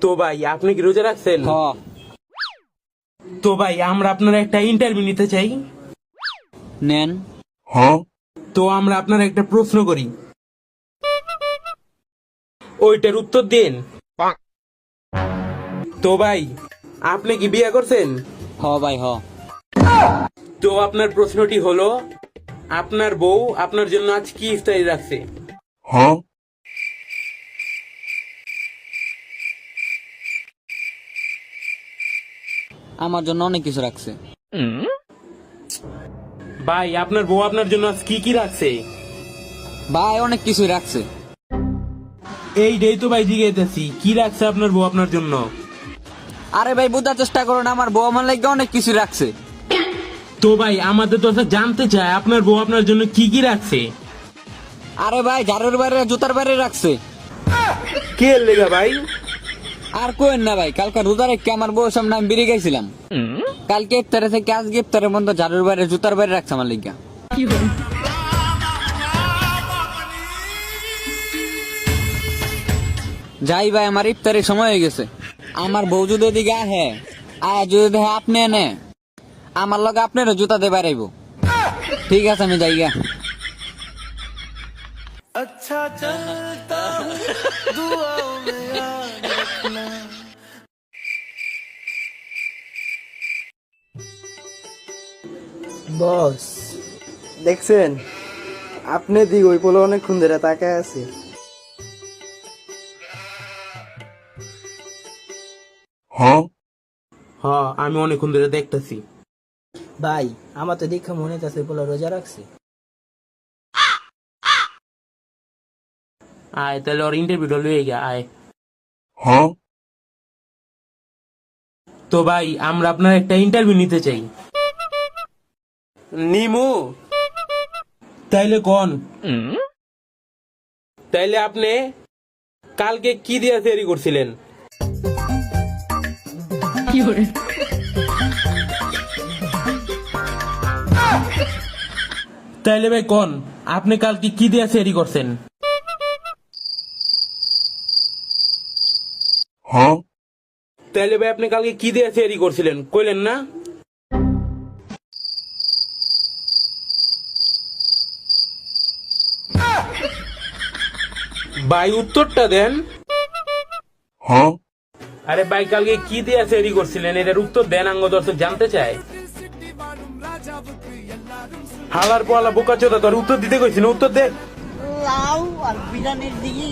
তো ভাই আপনি কি রোজা রাখছেন? হ। তো ভাই আমরা আপনার একটা ইন্টারভিউ নিতে চাই। নেন। তো আমরা আপনার একটা প্রশ্ন করি, ওইটার উত্তর দিন। তো ভাই আপনি কি বিয়ে করছেন? হ ভাই হ। তো আপনার প্রশ্নটি হলো, আপনার বউ আপনার জন্য আজ কি ইফতারি রাখছে? আমার জন্য অনেক কিছু রাখছে। ভাই আপনার বউ আপনার জন্য আজ কি কি রাখছে? ভাই অনেক কিছুই রাখছে। এইটাই তো ভাই জিজ্ঞেসেছি, কি রাখছে আপনার বউ আপনার জন্য? আরে ভাই বোঝার চেষ্টা করুন, আমার বউ আমার লাগে অনেক কিছু রাখছে। তো ভাই আমাদের তো জানতে চায় আপনার বউ আপনার জন্য কি কি রাখছে। আরে ভাই ঝাড়ুর বাইরে জুতার বাইরে রাখছে। কে লেগা ভাই? আর কোয়েন না ভাই, কালকে রোজা রেখে আমার বউর সামনে আমি বেরিয়ে গেছিলাম। কালকে ইফতারে থেকে আজকে ইফতারের মধ্যে ঝাড়ুর বাইরে জুতার বাইরে রাখছে আমার লিগা। যাই ভাই, আমার ইফতারের সময় হয়ে গেছে। আমার বউ যদি এদিকে আহে, যদি দেখে আপনি এনে আমার লগে আপনারও জুতা দিয়ে বেড়াইব। ঠিক আছে আমি যাই গা। अच्छा चलता हूँ दुआओं में याद रखना। বস দেখছেন, আপনি দিক ওই পোলো অনেকক্ষণ ধরে তাকায় আছে। হ্যাঁ আমি অনেকক্ষণ ধরে দেখতেছি। ভাই আমার তো দেখা মনে হচ্ছে ওই পোলো রোজা রাখছে। আয় তাহলে ওর ইন্টারভিউটা লয়ে গিয়া আয়। তো ভাই আমরা আপনার একটা ইন্টারভিউ নিতে চাই। নিমু? তাইলে কোন, তাইলে আপনি কালকে কি দিয়ে তৈরি করছিলেন? তাইলে ভাই কোন, আপনি কালকে কি দিয়ে তৈরি করছেন? তাইলে ভাই আপনি কালকে কি দিয়ে তৈরি করছিলেন কইলেন না? ভাই উত্তরটা দেন। আরে ভাই কালকে কি দিয়ে তৈরি করছিলেন এটার উত্তর দেন, আঙ্গ দর্শক জানতে চায়। হালার পালা বোকা চোদা, তোর উত্তর দিতে কইছি না, উত্তর দে। লাউ আর বিরিয়ানির দিকে